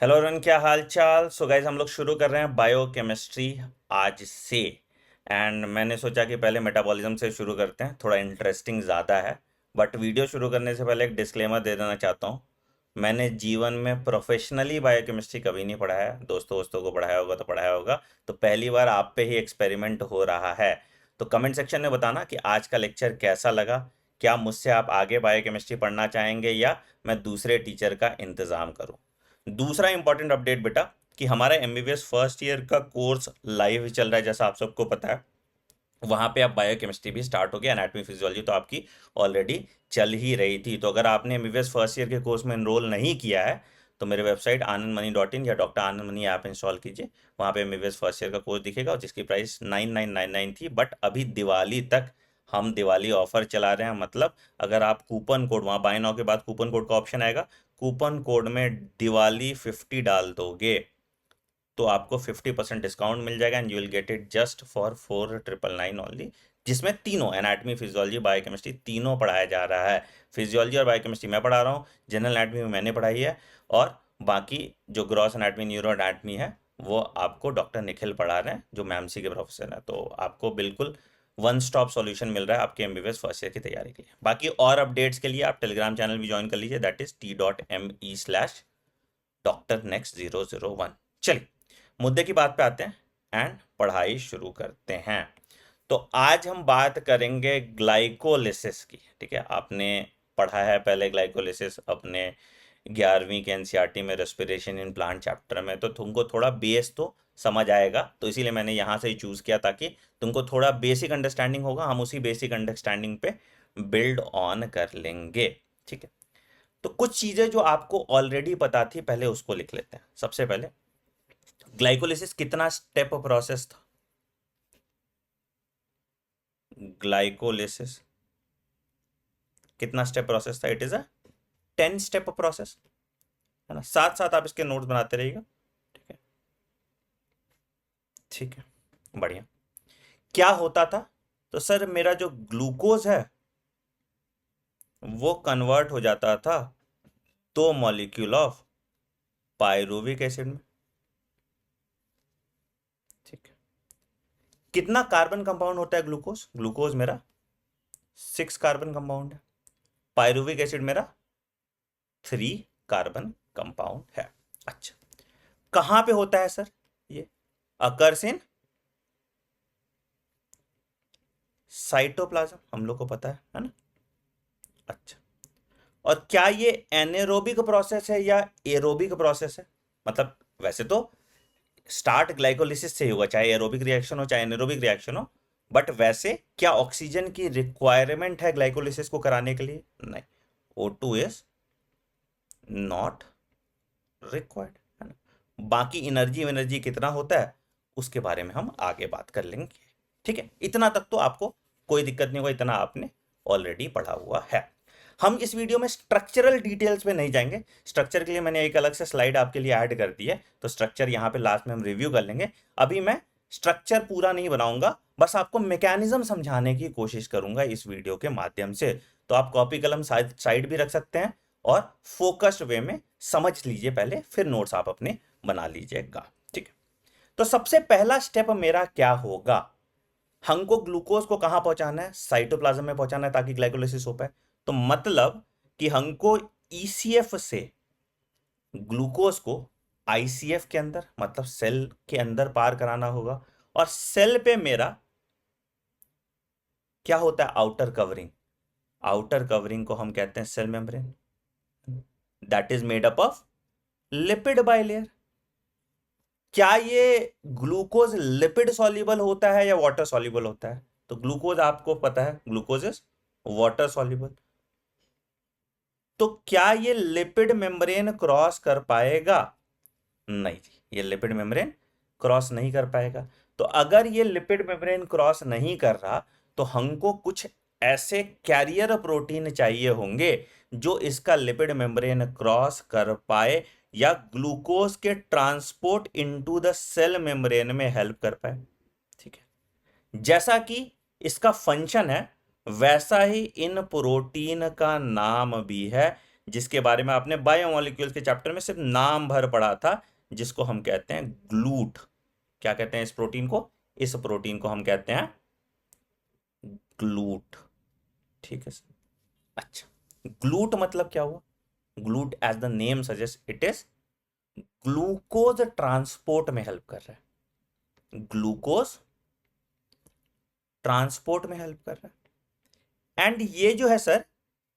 Hello run, क्या हाल चाल। So guys हम लोग शुरू कर रहे हैं बायोकेमिस्ट्री आज से। एंड मैंने सोचा कि पहले मेटाबॉलिज्म से शुरू करते हैं, थोड़ा इंटरेस्टिंग ज़्यादा है। बट वीडियो शुरू करने से पहले एक डिस्क्लेमर दे देना चाहता हूँ। मैंने जीवन में प्रोफेशनली बायोकेमिस्ट्री कभी नहीं पढ़ाया, दोस्तों दोस्तों को पढ़ाया होगा तो पढ़ाया होगा। तो पहली बार आप पे ही एक्सपेरिमेंट हो रहा है। तो कमेंट सेक्शन में बताना कि आज का लेक्चर कैसा लगा। क्या मुझसे आप आगे बायोकेमिस्ट्री पढ़ना चाहेंगे या मैं दूसरे टीचर का इंतज़ाम करूँ। दूसरा इंपॉर्टेंट अपडेट बेटा, कि हमारा एमबीबीएस फर्स्ट ईयर का कोर्स लाइव चल रहा है, जैसा आप सबको पता है। वहाँ पे अब बायोकेमिस्ट्री भी स्टार्ट हो गया, एनाटॉमी फिजियोलॉजी तो आपकी ऑलरेडी चल ही रही थी। तो अगर आपने एमबीबीएस फर्स्ट ईयर के कोर्स में एनरोल नहीं किया है तो मेरे वेबसाइट आनंदमनी.in या डॉक्टर आनंद मनी ऐप इंस्टॉल कीजिए। वहाँ पे एमबीबीएस फर्स्ट ईयर का कोर्स दिखेगा और जिसकी प्राइस 9999 थी। बट अभी दिवाली तक हम दिवाली ऑफर चला रहे हैं। मतलब अगर आप कूपन कोड, वहाँ बाय नाउ के बाद कूपन कोड का ऑप्शन आएगा, कूपन कोड में दिवाली 50 डाल दोगे तो आपको 50% डिस्काउंट मिल जाएगा and you will get it just for 4999 only. जिसमें तीनों एनाटॉमी फिजियोलॉजी बायोकेमिस्ट्री तीनों पढ़ाया जा रहा है। फिजियोलॉजी और बायोकेमिस्ट्री मैं पढ़ा रहा हूँ, जनरल एनाटॉमी मैंने पढ़ाई है, और बाकी जो ग्रॉस एनाटॉमी न्यूरो एनाटॉमी है वो आपको डॉक्टर निखिल पढ़ा रहे हैं, जो मैमसी के प्रोफेसर हैं। तो आपको बिल्कुल वन स्टॉप सॉल्यूशन मिल रहा है आपके एमबीबीएस फर्स्ट ईयर की तैयारी के लिए। बाकी और अपडेट्स के लिए आप टेलीग्राम चैनल भी ज्वाइन कर लीजिए, दैट इज t.me/drnext001। चलिए मुद्दे की बात पे आते हैं एंड पढ़ाई शुरू करते हैं। तो आज हम बात करेंगे ग्लाइकोलिसिस की। ठीक है, आपने पढ़ा है पहले ग्लाइकोलिसिस अपने 11वीं के एनसीईआरटी में रेस्पिरेशन इन प्लांट चैप्टर में, तो तुमको थोड़ा बेस तो समझ आएगा। तो इसीलिए मैंने यहाँ से ही चूज किया ताकि तुमको थोड़ा बेसिक अंडरस्टैंडिंग होगा, हम उसी बेसिक अंडरस्टैंडिंग पे बिल्ड ऑन कर लेंगे। ठीक है, तो कुछ चीजें जो आपको ऑलरेडी पता थी पहले उसको लिख लेते हैं। सबसे पहले ग्लाइकोलिसिस कितना स्टेप प्रोसेस था। ग्लाइकोलिसिस कितना स्टेप प्रोसेस था? It is a 10 step process, है ना। साथ साथ आप इसके नोट्स बनाते रहिएगा। ठीक है, ठीक है, बढ़िया। क्या होता था? तो सर मेरा जो ग्लूकोज है वो कन्वर्ट हो जाता था 2 मॉलिक्यूल ऑफ पायरुविक एसिड में। ठीक है, कितना कार्बन कंपाउंड होता है ग्लूकोज? ग्लूकोज मेरा 6 कार्बन कंपाउंड है, पायरुविक एसिड मेरा 3 कार्बन कंपाउंड है। अच्छा, कहां पे होता है सर ये? अकर्स इन साइटोप्लाज्म, हम लोग को पता है ना। अच्छा, और क्या ये एनेरोबिक प्रोसेस है या एरोबिक प्रोसेस है? मतलब वैसे तो स्टार्ट ग्लाइकोलिसिस से ही होगा, चाहे एरोबिक रिएक्शन हो चाहे एनेरोबिक रिएक्शन हो। बट वैसे क्या ऑक्सीजन की रिक्वायरमेंट है ग्लाइकोलिसिस को कराने के लिए? नहीं, O2 इज नॉट रिक्वायर्ड, है ना। बाकी एनर्जी एनर्जी कितना होता है उसके बारे में हम आगे बात कर लेंगे। ठीक है, इतना तक तो आपको कोई दिक्कत नहीं होगा, इतना आपने ऑलरेडी पढ़ा हुआ है। हम इस वीडियो में स्ट्रक्चरल डिटेल्स पे नहीं जाएंगे। स्ट्रक्चर के लिए मैंने एक अलग से स्लाइड आपके लिए ऐड कर दी है, तो स्ट्रक्चर यहाँ पे लास्ट में हम रिव्यू कर लेंगे। अभी मैं स्ट्रक्चर पूरा नहीं बनाऊंगा, बस आपको मैकेनिज्म समझाने की कोशिश करूंगा इस वीडियो के माध्यम से। तो आप कॉपी कलम साइड भी रख सकते हैं और फोकस्ड वे में समझ लीजिए पहले, फिर नोट्स आप अपने बना लीजिएगा। ठीक है, तो सबसे पहला स्टेप मेरा क्या होगा? हमको ग्लूकोज को कहां पहुंचाना है? साइटोप्लाज्म में पहुंचाना है ताकि ग्लाइकोलाइसिस हो पाए। तो मतलब कि हमको ईसीएफ से ग्लूकोज को आईसीएफ के अंदर, मतलब सेल के अंदर पार कराना होगा। और सेल पे मेरा क्या होता है? Outer covering. आउटर कवरिंग को हम कहते हैं cell membrane, that is made up of lipid bilayer. क्या ये ग्लूकोज लिपिड सॉल्युबल होता है या वाटर सॉल्युबल होता है? तो ग्लूकोज आपको पता है ग्लूकोज इज वाटर सॉल्युबल। तो क्या ये लिपिड मेम्ब्रेन क्रॉस कर पाएगा? नहीं जी, ये लिपिड मेम्ब्रेन क्रॉस नहीं कर पाएगा। तो अगर ये लिपिड मेम्ब्रेन क्रॉस नहीं कर रहा तो हमको कुछ ऐसे कैरियर प्रोटीन चाहिए होंगे जो इसका लिपिड मेम्ब्रेन क्रॉस कर पाए या ग्लूकोज के transport into the cell membrane में हेल्प कर पाए। ठीक है, जैसा कि इसका फंक्शन है वैसा ही इन प्रोटीन का नाम भी है, जिसके बारे में आपने बायोमोलिक्यूल्स के चैप्टर में सिर्फ नाम भर पढ़ा था, जिसको हम कहते हैं ग्लूट। क्या कहते हैं इस प्रोटीन को? इस प्रोटीन को हम कहते हैं ग्लूट। ठीक है सर। अच्छा, ग्लूट मतलब क्या हुआ? GLUT as the name suggest it is glucose transport में हेल्प कर रहा है। ग्लूकोज ट्रांसपोर्ट में हेल्प कर रहा है। एंड ये जो है सर,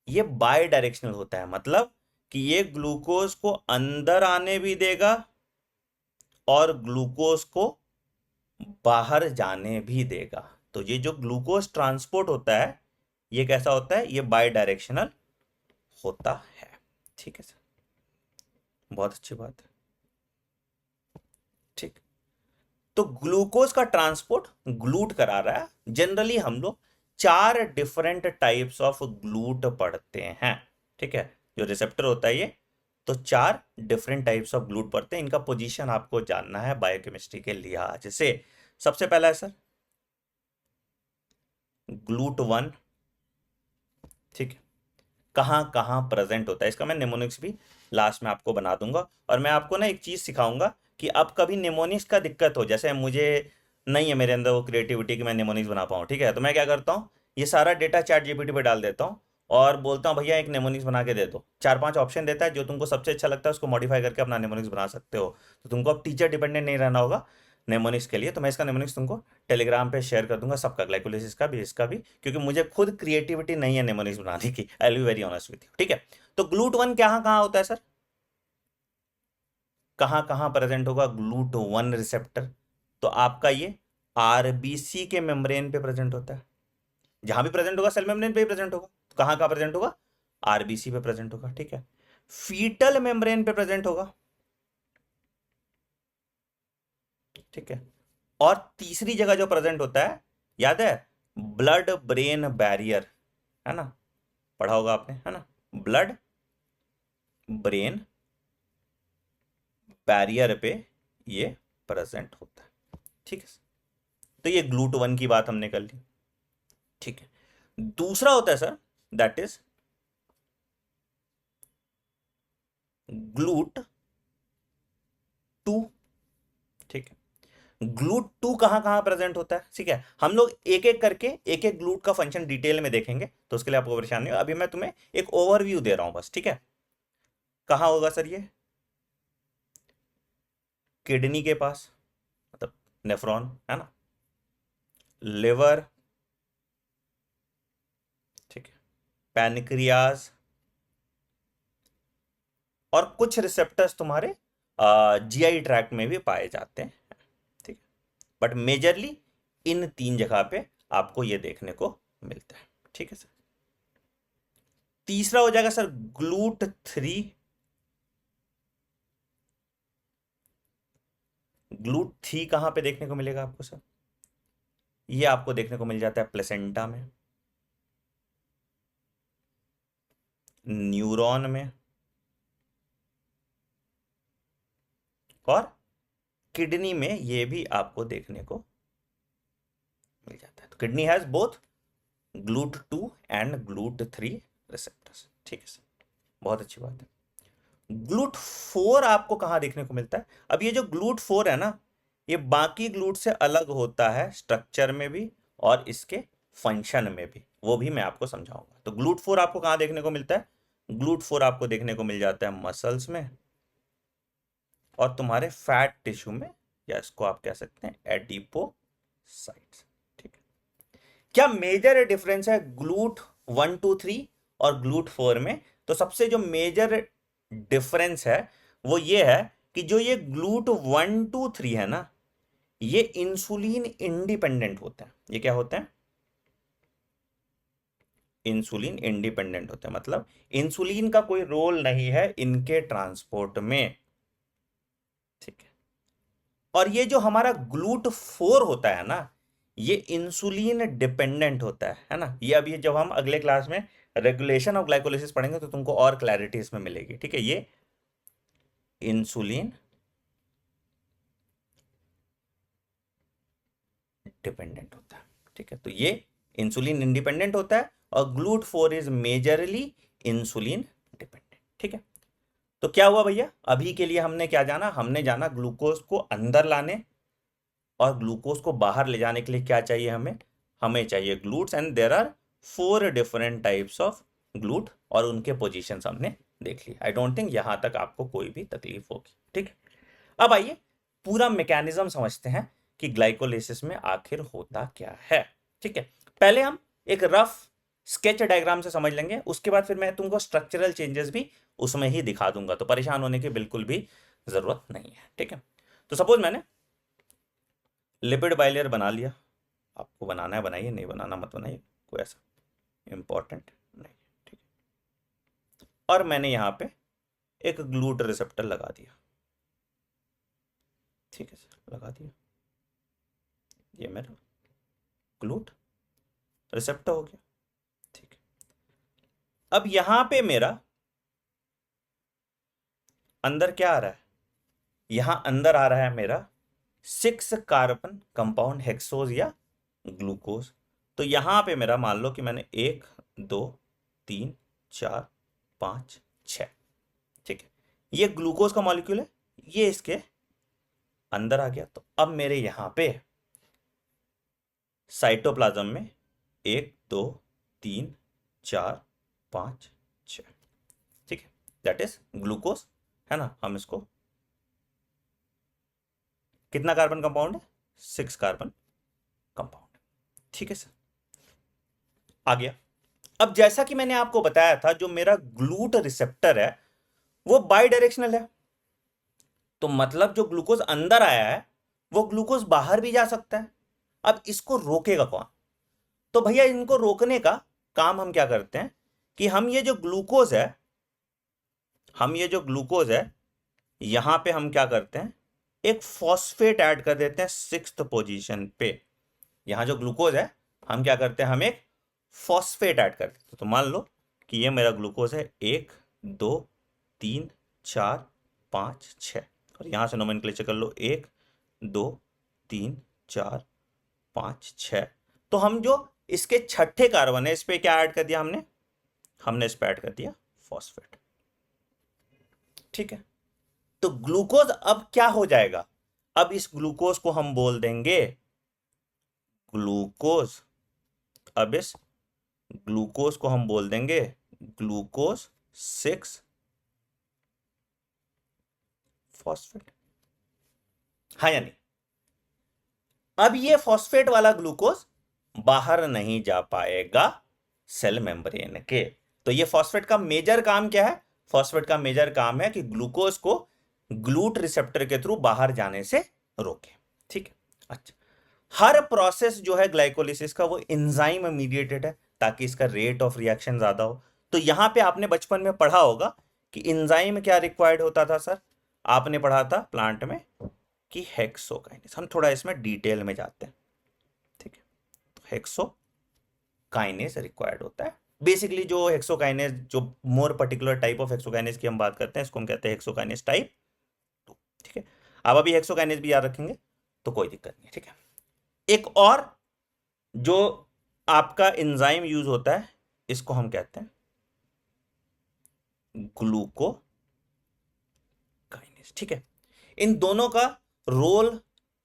ये बाय डायरेक्शनल होता है, मतलब कि ये ग्लूकोज को अंदर आने भी देगा और ग्लूकोज को बाहर जाने भी देगा। तो ये जो ग्लूकोज ट्रांसपोर्ट होता है, ये कैसा होता है? ये बाय डायरेक्शनल होता है। ठीक है सर, बहुत अच्छी बात है। ठीक, तो ग्लूकोज का ट्रांसपोर्ट ग्लूट करा रहा है। जनरली हम लोग 4 डिफरेंट टाइप्स ऑफ ग्लूट पढ़ते हैं। ठीक है, जो रिसेप्टर होता है ये, तो 4 डिफरेंट टाइप्स ऑफ ग्लूट पढ़ते हैं। इनका पोजीशन आपको जानना है बायोकेमिस्ट्री के लिहाज से। सबसे पहला है सर ग्लूट 1। ठीक है, कहाँ कहाँ प्रेजेंट होता है, इसका मैं निमोनिक्स भी लास्ट में आपको बना दूंगा। और मैं आपको ना एक चीज सिखाऊंगा कि अब कभी निमोनिक्स का दिक्कत हो, जैसे मुझे नहीं है मेरे अंदर वो क्रिएटिविटी कि मैं निमोनिक्स बना पाऊँ, ठीक है, तो मैं क्या करता हूँ, ये सारा डेटा चैट जीपीटी पे डाल देता हूँ और बोलता हूँ भैया एक निमोनिक्स बना के दे दो। 4-5 ऑप्शन देता है, जो तुमको सबसे अच्छा लगता है उसको मॉडिफाई करके अपना निमोनिक्स बना सकते हो। तो तुमको अब टीचर डिपेंडेंट नहीं रहना होगा नेमोनिक्स के लिए। तो मैं इसका नेमोनिक्स तुमको टेलीग्राम पे शेयर कर दूंगा, सबका, ग्लाइकोलिसिस का भी, इसका भी, क्योंकि मुझे खुद क्रिएटिविटी नहीं है नेमोनिक्स बनाने की। I will be very honest with you. ठीक है, तो ग्लूट 1 कहाँ कहाँ होता है सर? कहाँ कहाँ प्रेजेंट होगा ग्लूट 1 रिसेप्टर? तो आपका ये आरबीसी के मेम्ब्रेन पे प्रेजेंट होता है। जहां भी प्रेजेंट होगा सेल मेम्ब्रेन पे ही प्रेजेंट होगा। तो कहाँ कहाँ प्रेजेंट होगा? आरबीसी पे प्रेजेंट होगा। ठीक है, फीटल मेम्ब्रेन पे प्रेजेंट होगा। ठीक है, और तीसरी जगह जो प्रेजेंट होता है, याद है, ब्लड ब्रेन बैरियर, है ना, पढ़ा होगा आपने, है ना, ब्लड ब्रेन बैरियर पे ये प्रेजेंट होता है। ठीक है, तो ये ग्लूट 1 की बात हमने कर ली। ठीक है, दूसरा होता है सर, दैट इज ग्लूट 2। ठीक है, ग्लूट 2 कहां कहां प्रेजेंट होता है? ठीक है, हम लोग एक एक करके एक एक ग्लूट का फंक्शन डिटेल में देखेंगे, तो उसके लिए आपको परेशान नहीं हो, अभी मैं तुम्हें एक ओवरव्यू दे रहा हूं बस। ठीक है, कहां होगा सर ये? किडनी के पास, मतलब नेफ्रॉन, है ना, लिवर, ठीक है, पैनक्रियाज, और कुछ रिसेप्टर्स तुम्हारे जीआई ट्रैक्ट में भी पाए जाते हैं। ठीक है, बट मेजरली इन 3 जगह पे आपको ये देखने को मिलता है। ठीक है सर, तीसरा हो जाएगा सर ग्लूट 3। ग्लूट 3 कहां पे देखने को मिलेगा आपको सर? ये आपको देखने को मिल जाता है प्लेसेंटा में, न्यूरॉन में, और किडनी में ये भी आपको देखने को मिल जाता है। तो kidney has both GLUT 2 and GLUT 3 receptors. ठीक है सर, बहुत अच्छी बात है। ग्लूट 4 आपको कहां देखने को मिलता है? अब ये जो ग्लूट 4 है ना, ये बाकी ग्लूट से अलग होता है स्ट्रक्चर में भी और इसके फंक्शन में भी, वो भी मैं आपको समझाऊंगा। तो ग्लूट 4 आपको कहां देखने को मिलता है? ग्लूट 4 आपको देखने को मिल जाता है मसल्स में और तुम्हारे फैट टिश्यू में, या इसको आप कह सकते हैं एडिपोसाइट्स। ठीक है, क्या मेजर डिफरेंस है ग्लूट 1 2 3 और ग्लूट 4 में? तो सबसे जो मेजर डिफरेंस है वो ये है कि जो ये ग्लूट 1 2 3 है ना, ये इंसुलिन इंडिपेंडेंट होते हैं। ये क्या होते हैं? इंसुलिन इंडिपेंडेंट होते हैं, मतलब इंसुलिन का कोई रोल नहीं है इनके ट्रांसपोर्ट में। ठीक है, और ये जो हमारा ग्लूट 4 होता है ना, ये इंसुलिन डिपेंडेंट होता है ना। ये अभी जब हम अगले क्लास में रेगुलेशन ऑफ ग्लाइकोलिसिस पढ़ेंगे तो तुमको और क्लैरिटी इसमें मिलेगी। ठीक है, ये इंसुलिन डिपेंडेंट होता है। ठीक है, तो ये इंसुलिन इंडिपेंडेंट होता है और GLUT 4 is majorly insulin dependent. ठीक है, तो क्या हुआ भैया, अभी के लिए हमने क्या जाना, हमने जाना ग्लूकोज को अंदर लाने और ग्लूकोज को बाहर ले जाने के लिए क्या चाहिए हमें, हमें चाहिए GLUTs, and there are 4 different types of GLUT और उनके पोजीशन हमने देख लिया। आई डोंट थिंक यहां तक आपको कोई भी तकलीफ होगी। ठीक है, अब आइए पूरा मैकेनिज्म समझते हैं कि ग्लाइकोलाइसिस में आखिर होता क्या है। ठीक है, पहले हम एक रफ स्केच डायग्राम से समझ लेंगे, उसके बाद फिर मैं तुमको स्ट्रक्चरल चेंजेस भी उसमें ही दिखा दूंगा, तो परेशान होने की बिल्कुल भी जरूरत नहीं है। ठीक है, तो सपोज मैंने लिपिड बाइलेयर बना लिया, आपको बनाना है बनाइए, नहीं बनाना मत बनाइए, कोई ऐसा इंपॉर्टेंट नहीं। ठीक है, और मैंने यहां पे एक ग्लूट रिसेप्टर लगा दिया। ठीक है सर, लगा दिया, ये मेरा ग्लूट रिसेप्टर हो गया। ठीक है, अब यहां पे मेरा अंदर क्या आ रहा है, यहां अंदर आ रहा है मेरा 6 कार्बन कंपाउंड हेक्सोज या ग्लूकोज। तो यहां पे मेरा मान लो कि मैंने 1 2 3 4 5 6, ठीक है, ये ग्लूकोज का मॉलिक्यूल है, ये इसके अंदर आ गया। तो अब मेरे यहां पे साइटोप्लाज्म में 1 2 3 4 5 6, ठीक है, दैट इज ग्लूकोज, है ना। हम इसको, कितना कार्बन कंपाउंड है, 6 कार्बन कंपाउंड। ठीक है सर, आ गया। अब जैसा कि मैंने आपको बताया था, जो मेरा ग्लूट रिसेप्टर है वो बाई डायरेक्शनल है, तो मतलब जो ग्लूकोज अंदर आया है वो ग्लूकोज बाहर भी जा सकता है। अब इसको रोकेगा कौन, तो भैया इनको रोकने का काम हम क्या करते हैं कि हम ये जो ग्लूकोज है, हम ये जो ग्लूकोज है यहां पे हम क्या करते हैं, एक फॉस्फेट ऐड कर देते हैं 6th पोजीशन पे। यहां जो ग्लूकोज है हम क्या करते हैं, हम एक फॉस्फेट ऐड कर देते हैं। तो मान लो कि ये मेरा ग्लूकोज है 1 2 3 4 5 6, और यहां से नोमेनक्लेचर कर लो 1 2 3 4 5 6। तो हम जो इसके छठे कार्बन है इस पे क्या ऐड कर दिया हमने, हमने इस पे ऐड कर दिया फॉस्फेट। ठीक है, तो ग्लूकोज अब क्या हो जाएगा, अब इस ग्लूकोज को हम बोल देंगे ग्लूकोज, अब इस ग्लूकोज को हम बोल देंगे ग्लूकोज 6 फॉस्फेट, हाँ या नहीं। अब ये फॉस्फेट वाला ग्लूकोज बाहर नहीं जा पाएगा सेल मेम्ब्रेन के। तो ये फॉस्फेट का मेजर काम क्या है, फॉस्फेट का मेजर काम है कि ग्लूकोज को ग्लूट रिसेप्टर के थ्रू बाहर जाने से रोके। ठीक है, अच्छा, हर प्रोसेस जो है ग्लाइकोलिसिस का वो एंजाइम मीडिएटेड है ताकि इसका रेट ऑफ रिएक्शन ज्यादा हो। तो यहां पे आपने बचपन में पढ़ा होगा कि एंजाइम क्या रिक्वायर्ड होता था सर, आपने पढ़ा था प्लांट में कि हेक्सोकाइनेस। हम थोड़ा इसमें डिटेल में जाते हैं। ठीक है, तो हेक्सोकाइनेस रिक्वायर्ड होता है। बेसिकली जो हेक्सोकाइनेस, जो more particular type of hexokinase की हम बात करते हैं, इसको हम कहते हैं हेक्सोकाइनेस टाइप 2। ठीक है, आप अभी हेक्सोकाइनेस भी याद रखेंगे तो कोई दिक्कत नहीं। ठीक है, एक और जो आपका एंजाइम यूज होता है इसको हम कहते हैं ग्लूकोकाइनेस। ठीक है, इन दोनों का रोल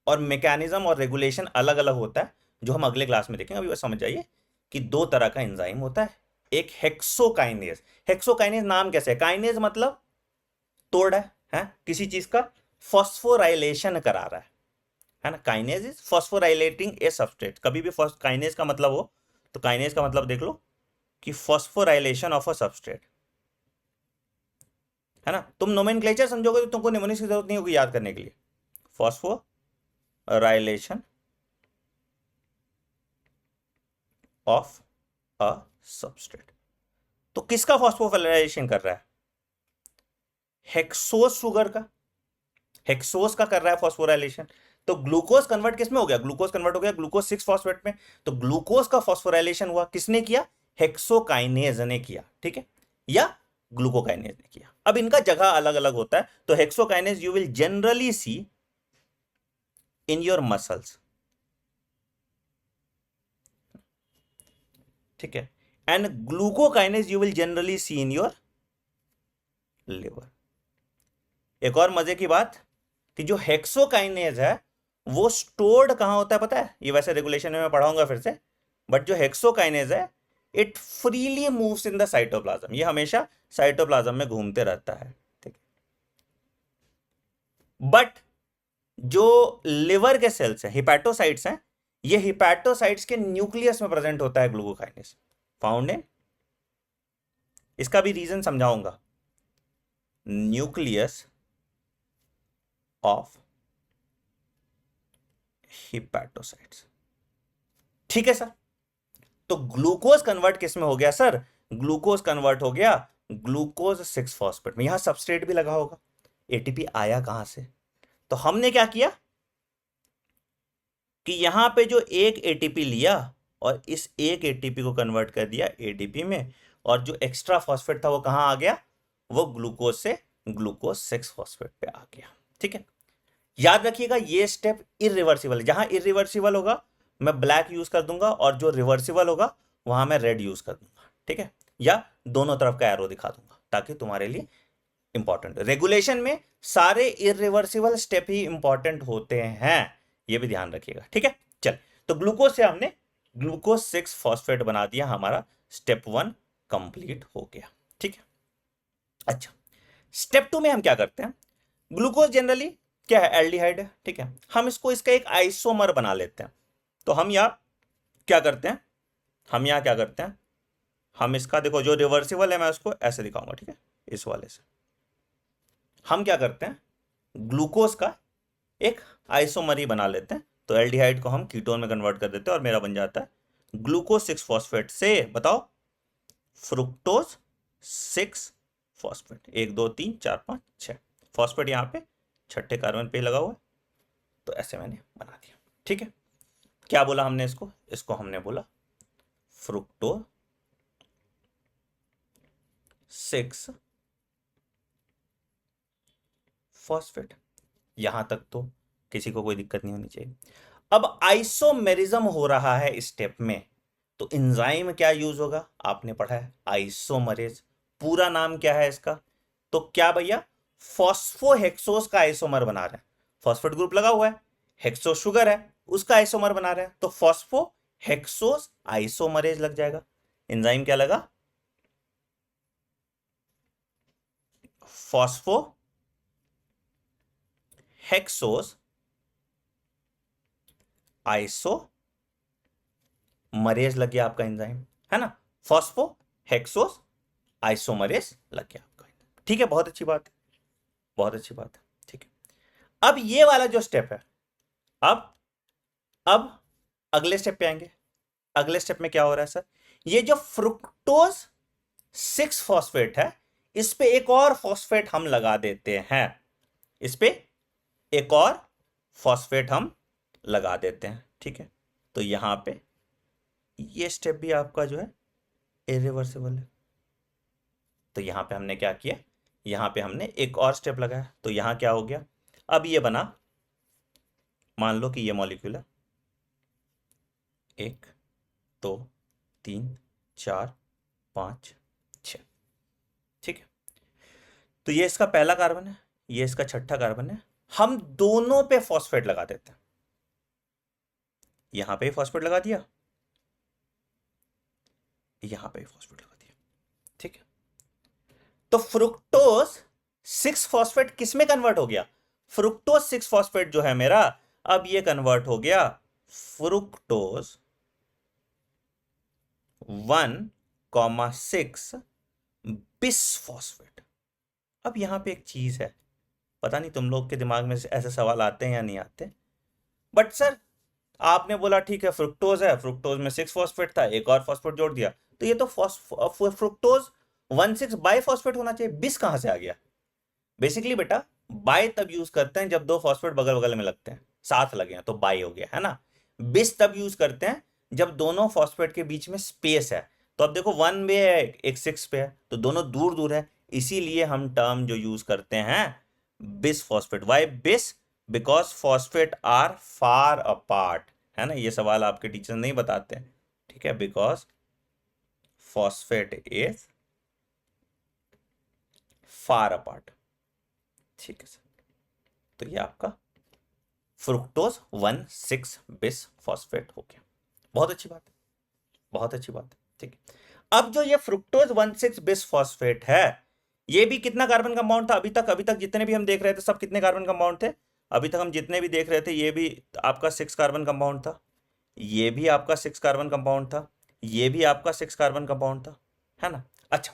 और मैकेनिज्म और रेगुलेशन अलग अलग होता है, जो हम अगले क्लास में देखेंगे। अभी बस समझ जाइए कि दो तरह का एंजाइम होता है, एक हेक्सोकाइनेज। हेक्सोकाइनेज नाम कैसे है, काइनेज मतलब तोड़ है किसी चीज का, फॉस्फोराइलेशन करा रहा है ना। Kinase is phosphorylating a substrate. कभी भी काइनेज का मतलब हो तो काइनेज का मतलब देख लो कि फॉस्फोराइलेशन ऑफ अ सबस्ट्रेट, है ना। तुम नोमेनक्लेचर समझोगे तो तुमको निमोनिक्स की जरूरत नहीं होगी याद करने के लिए। फॉस्फोराइलेशन ऑफ अ सबस्ट्रेट, तो किसका फॉस्फोराइलेशन कर रहा है, हेक्सोज शुगर का, हेक्सोज का कर रहा है फॉस्फोराइलेशन। तो ग्लूकोज कन्वर्ट किस में हो गया, ग्लूकोज कन्वर्ट हो गया ग्लूकोज 6 फॉस्फेट में। तो ग्लूकोज का फॉस्फोराइलेशन हुआ, किसने किया, हेक्सोकाइनेज ने किया। ठीक है, या ग्लूकोकाइनेज ने किया। अब इनका जगह अलग अलग होता है। तो hexokinase you will generally see in your muscles, ठीक है, and glucokinase you will generally see in your liver. एक और मजे की बात कि जो हेक्सोकाइनेज है वो स्टोर्ड कहां होता है पता है? ये वैसे रेगुलेशन में मैं पढ़ाऊंगा फिर से, बट जो हेक्सोकाइनेज है it freely moves in the cytoplasm, ये हमेशा साइटोप्लाज्म में घूमते रहता है, ठीक है। बट जो लिवर के सेल्स हैं, हिपैटोसाइट्स हैं, ये हिपैटोसाइट्स के न्यूक्लियस में प्रेजेंट होता है ग्लूकोकाइनेज, फाउंड इन, इसका भी रीजन समझाऊंगा, न्यूक्लियस ऑफ हिपैटोसाइट्स, ठीक है सर। तो ग्लूकोज कन्वर्ट किस में हो गया सर? ग्लूकोज कन्वर्ट हो गया ग्लूकोज 6 फॉस्फेट में। यहां सबस्ट्रेट भी लगा होगा, एटीपी आया कहां से? तो हमने क्या किया कि यहां पे जो एक एटीपी लिया और इस एक एटीपी को कन्वर्ट कर दिया एडीपी में, और जो एक्स्ट्रा फॉस्फेट था वो कहां आ गया? वो ग्लूकोज से ग्लूकोज 6 फॉस्फेट पे आ गया, ठीक है। याद रखिएगा ये स्टेप इरिवर्सिबल है, जहां इरिवर्सिबल होगा मैं ब्लैक यूज कर दूंगा और जो रिवर्सिबल होगा वहां मैं रेड यूज कर दूंगा, ठीक है, या दोनों तरफ का एरो दिखा दूंगा ताकि तुम्हारे लिए इंपॉर्टेंट। रेगुलेशन में सारे इरिवर्सिबल स्टेप ही इंपॉर्टेंट होते हैं, ये भी ध्यान रखिएगा, ठीक है। चल, तो ग्लूकोज से हमने ग्लूकोज 6 फॉस्फेट बना दिया, हमारा स्टेप 1 कंप्लीट हो गया, ठीक है। अच्छा, स्टेप 2 में हम क्या करते हैं? ग्लूकोज जनरली क्या है? एल्डिहाइड है, ठीक है। हम इसको इसका एक आइसोमर बना लेते हैं। तो हम यहाँ क्या करते हैं? हम इसका देखो जो रिवर्सिबल है मैं उसको ऐसे दिखाऊंगा, ठीक है, इस वाले से। हम क्या करते हैं? ग्लूकोज का एक आइसोमर ही बना लेते हैं। तो एल्डिहाइड को हम कीटोन में कन्वर्ट कर देते हैं और मेरा बन जाता है ग्लूकोज 6 फॉस्फेट से, बताओ, फ्रुक्टोज 6 फॉस्फेट। 1 2 3 4 5 6 फॉस्फेट यहाँ पे छठे कार्बन पे लगा हुआ है, तो ऐसे मैंने बना दिया, ठीक है। क्या बोला हमने इसको हमने बोला फ्रुक्टोज 6 फॉस्फेट। यहां तक तो किसी को कोई दिक्कत नहीं होनी चाहिए। अब आइसोमेरिज्म हो रहा है इस स्टेप में, तो एंजाइम क्या यूज होगा? आपने पढ़ा है आइसोमरेज। पूरा नाम क्या है इसका? तो क्या भैया, फॉस्फोहेक्सोस का आइसोमर बना रहे हैं। फॉस्फेट ग्रुप लगा हुआ है, हेक्सो शुगर है, उसका आइसोमर बना रहे हैं, तो फॉस्फोहेक्सोस आइसोमरेज लग जाएगा। एंजाइम क्या लगा? फॉस्फोहेक्सोस आइसोमरेज लग गया आपका एंजाइम, है ना। फॉस्फोहेक्सोस आइसोमरेज लग गया आपका, ठीक है। बहुत अच्छी बात है, बहुत अच्छी बात है, ठीक है। अब ये वाला जो स्टेप है, अब अगले स्टेप पे आएंगे। अगले स्टेप में क्या हो रहा है सर? ये जो फ्रुक्टोज 6 फॉस्फेट है, इस पे एक और फॉस्फेट हम लगा देते हैं, इस पे एक और फॉस्फेट हम लगा देते हैं, ठीक है। तो यहां पे ये स्टेप भी आपका जो है इरिवर्सिबल है। तो यहां पे हमने क्या किया? यहां पे हमने एक और स्टेप लगाया, तो यहां क्या हो गया? अब ये बना, मान लो कि ये मॉलिक्यूल है 1 2 3 4 5 6, ठीक है। तो ये इसका पहला कार्बन है, ये इसका छठा कार्बन है। हम दोनों पे फॉस्फेट लगा देते हैं, यहां पे फॉस्फेट लगा दिया, यहां पे फॉस्फेट लगा दिया, ठीक है। तो फ्रुक्टोज 6 फॉस्फेट किस में कन्वर्ट हो गया? फ्रुक्टोज 6 फॉस्फेट जो है मेरा, अब ये कन्वर्ट हो गया फ्रुक्टोज 1,6 बिसफॉस्फेट। अब यहां पे एक चीज है, पता नहीं तुम लोग के दिमाग में ऐसे सवाल आते हैं या नहीं आते, बट सर आपने बोला ठीक है फ्रुक्टोज है, फ्रुक्टोज में 6 फॉस्फेट था, एक और फॉस्फेट जोड़ दिया, तो ये तो फ्रुक्टोज 1,6 बाइफॉस्फेट होना चाहिए, बिस कहां से आ गया? बेसिकली बेटा बाय तब यूज करते हैं जब दो फॉस्फेट बगल बगल में लगते हैं, साथ लगे हैं तो बाय हो गया, है ना। बिस तब यूज करते हैं जब दोनों फॉस्फेट के बीच में स्पेस है। तो अब देखो 1 पे है, एक 6 पे है, तो दोनों दूर दूर है, इसीलिए हम टर्म जो यूज करते हैं bis phosphate. Why bis? Because phosphate are far apart, है ना। ये सवाल आपके टीचर नहीं बताते, ठीक है। Because phosphate is far apart. ठीक है सर, तो ये आपका फ्रुक्टोज 1,6 बिस फॉस्फेट हो गया। बहुत अच्छी बात है, बहुत अच्छी बात है। ठीक है, अब जो ये फ्रुक्टोज 1,6 बिस फॉस्फेट है, ये भी कितना कार्बन कंपाउंड था अभी तक जितने भी हम देख रहे थे सब कितने कार्बन कंपाउंड थे? अभी तक हम जितने भी देख रहे थे ये भी आपका 6 कार्बन कंपाउंड था, ये भी आपका 6 कार्बन कंपाउंड था, ये भी आपका 6 कार्बन कंपाउंड था, है ना। अच्छा,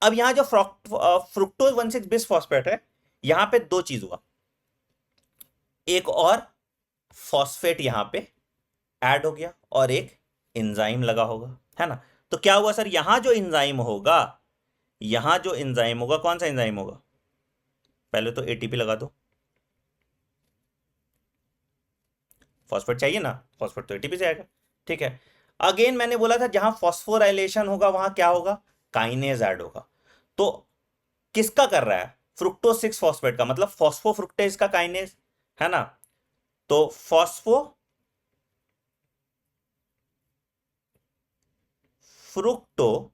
अब यहां जो फ्रुक्टोज 1,6 बिस फॉस्फेट है, यहां पे दो चीज हुआ, एक और फॉस्फेट यहां पे ऐड हो गया और एक एंजाइम लगा होगा, है ना। तो क्या हुआ सर, यहां जो एंजाइम होगा, यहां जो एंजाइम होगा, कौन सा एंजाइम होगा? पहले तो एटीपी लगा दो, फॉस्फेट चाहिए ना, फॉस्फेट तो एटीपी से आएगा। ठीक है, अगेन मैंने बोला था जहां फॉस्फोराइलेशन होगा वहां क्या होगा? काइनेज ऐड होगा। तो किसका कर रहा है? फ्रुक्टोज 6 फॉस्फेट का, मतलब फॉस्फोफ्रुक्टेज का काइनेज, है ना। तो फॉस्फो फ्रुक्टो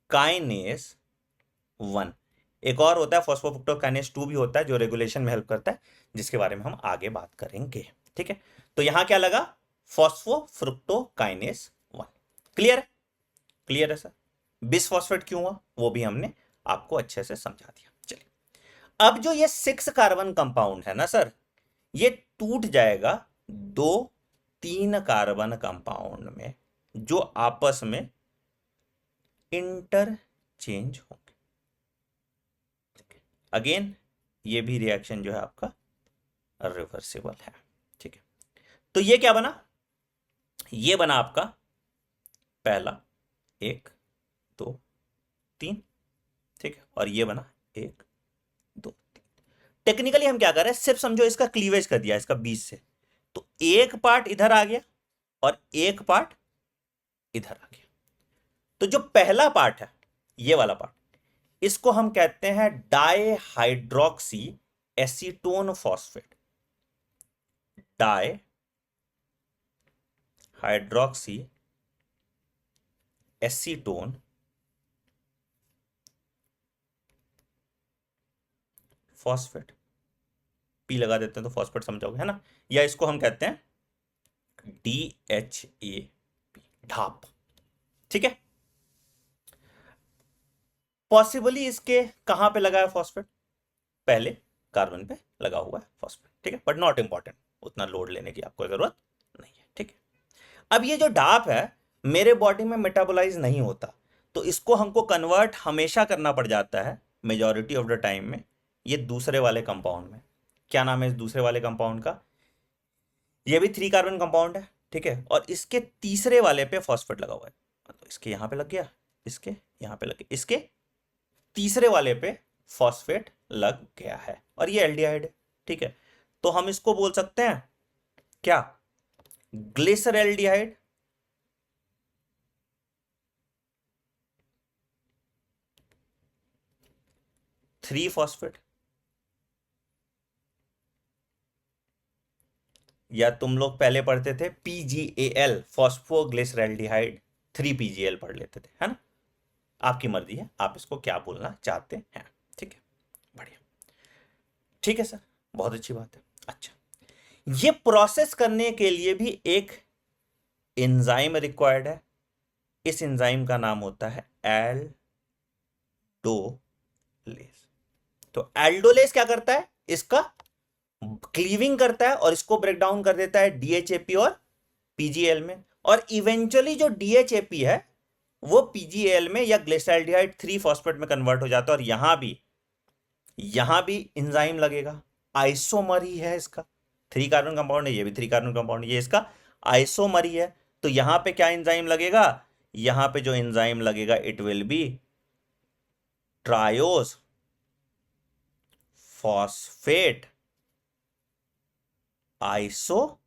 काइनेज 1, एक और होता है फॉस्फोफ्रुक्टो काइनेज 2 भी होता है जो रेगुलेशन में हेल्प करता है, जिसके बारे में हम आगे बात करेंगे। ठीक है, तो यहां क्या लगा? फॉस्फोफ्रुक्टो काइनेज 1। क्लियर है? क्लियर है सर। बिसफॉस्फेट क्यों हुआ वो भी हमने आपको अच्छे से समझा दिया। चलिए, अब जो ये 6 कार्बन कंपाउंड है ना सर, ये टूट जाएगा 2-3 कार्बन कंपाउंड में जो आपस में इंटरचेंज होंगे। अगेन ये भी रिएक्शन जो है आपका रिवर्सिबल है। ठीक है, तो ये क्या बना? ये बना आपका पहला 1 2 3, ठीक है, और ये बना 1 2 3। टेक्निकली हम क्या कर रहे हैं, सिर्फ समझो इसका क्लीवेज कर दिया इसका बीच से, तो एक पार्ट इधर आ गया और एक पार्ट इधर आ गया। तो जो पहला पार्ट है, ये वाला पार्ट, इसको हम कहते हैं dihydroxy acetone phosphate. Di hydroxy acetone phosphate, P लगा देते हैं तो फॉस्फेट समझोगे, है ना। या इसको हम कहते हैं DHAP, ढाप। ठीक है, पॉसिबली इसके कहां पे लगा है फॉस्फेट? पहले कार्बन पे लगा हुआ है फॉस्फेट। ठीक है, बट नॉट इंपॉर्टेंट, उतना लोड लेने की आपको जरूरत नहीं है। ठीक है, अब ये जो डाप है मेरे बॉडी में मेटाबोलाइज नहीं होता, तो इसको हमको कन्वर्ट हमेशा करना पड़ जाता है मेजॉरिटी ऑफ द टाइम में ये दूसरे वाले कंपाउंड में। क्या नाम है इस दूसरे वाले कंपाउंड का? ये भी 3 कार्बन कंपाउंड है। ठीक है, और इसके तीसरे वाले पे फॉस्फेट लगा हुआ है, तो इसके यहां पे लग गया, इसके यहां पे लग गया, इसके तीसरे वाले पे फॉस्फेट लग गया है, और ये एल्डिहाइड है। ठीक है, तो हम इसको बोल सकते हैं क्या? ग्लिसरैल्डिहाइड। थ्री फॉस्फेट, या तुम लोग पहले पढ़ते थे PGAL, फॉस्फोग्लिसरैल्डिहाइड, 3PGL पढ़ लेते थे, है ना। आपकी मर्जी है आप इसको क्या बोलना चाहते हैं। ठीक है, बढ़िया। ठीक है सर, बहुत अच्छी बात है। अच्छा, ये प्रोसेस करने के लिए भी एक एंजाइम रिक्वायर्ड है, इस एंजाइम का नाम होता है एल्डोलेस। तो एल्डोलेस क्या करता है? इसका क्लीविंग करता है और इसको ब्रेक डाउन कर देता है DHAP और PGL में, और इवेंचुअली जो DHAP है वो PGL में या ग्लिसरैल्डिहाइड 3 फॉस्फेट में कन्वर्ट हो जाता है, और यहां भी एंजाइम लगेगा, आइसोमर ही है इसका, 3 कार्बन कंपाउंड है, ये भी 3 कार्बन कंपाउंड, ये इसका आइसोमर ही है। तो यहां पे क्या एंजाइम लगेगा? यहां पे जो एंजाइम लगेगा it will be triose phosphate isomerase.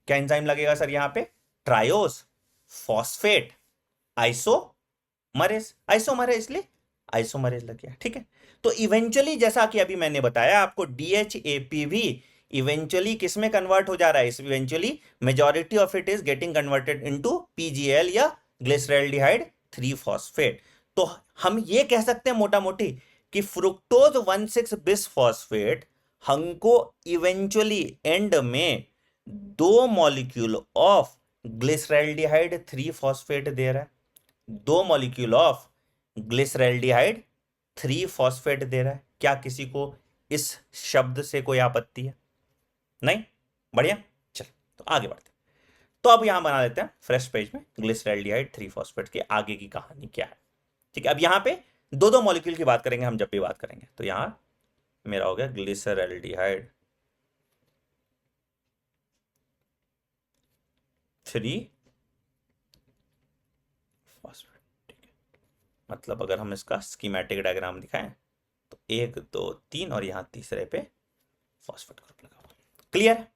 क्या एंजाइम लगेगा सर यहां पे? Triose phosphate isomerase. आइसोमर है इसलिए आइसोमरेस लग गया। ठीक है, तो इवेंचुअली जैसा कि अभी मैंने बताया आपको, DHAP भी इवेंचुअली किस में कन्वर्ट हो जा रहा है? Eventually majority of it is getting converted into PGL या ग्लिसरैल्डिहाइड 3 फॉस्फेट। तो हम ये कह सकते हैं मोटा मोटी कि फ्रुक्टोज 1,6 बिस फॉस्फेट हमको इवेंचुअली एंड में 2 मॉलिक्यूल ऑफ ग्लिसरैल्डिहाइड 3 फॉस्फेट दे रहा है। 2 मॉलिक्यूल ऑफ ग्लिसरैल्डिहाइड 3 फॉस्फेट दे रहा है। क्या किसी को इस शब्द से कोई आपत्ति है? नहीं? बढ़िया, चल तो आगे बढ़ते। तो अब यहां बना लेते हैं फ्रेश पेज में ग्लिसरैल्डिहाइड 3 फॉस्फेट के आगे की कहानी क्या है। ठीक है, अब यहां पे दो दो मॉलिक्यूल की बात करेंगे हम जब भी बात करेंगे। तो यहां मेरा हो गया ग्लिसरैल्डिहाइड 3 फॉस्फेट। ठीक है, मतलब अगर हम इसका स्कीमेटिक डायग्राम दिखाएं तो 1 2 3 और यहां तीसरे पे फॉस्फेट ग्रुप लगा हुआ। क्लियर?